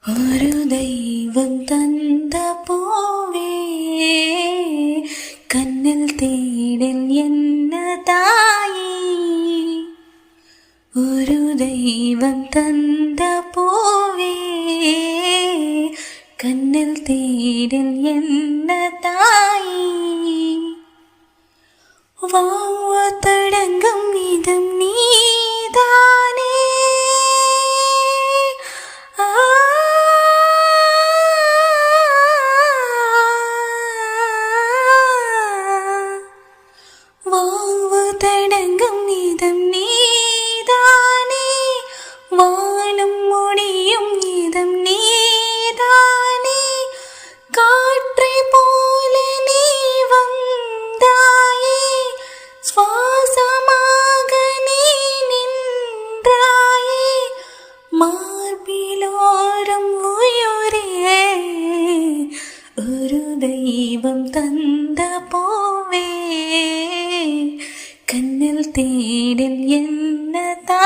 ഒരു ദൈവം തന്ന പൂവേ കണ്ണിൽ തേടിൽ എന്നതായി. ഒരു ദൈവം തന്ന പൂവേ കണ്ണിൽ തേടിൽ എന്നതായി. വാവത്തടങ്കം ഇതം നീതാനേ വാവത്തടങ്കം ഇതം നീതാനേ വാനം മുടിയും ഇതം നീതാനേ കാற்றை போல நீ வந்தாயே சுவாசமாக நீ நின்றாயே மார்பிலோரம் உயிரே ഒരു ദൈവം തന്ന പൂവേ കണ്ണിൽ തേടിൽ എന്നതാ.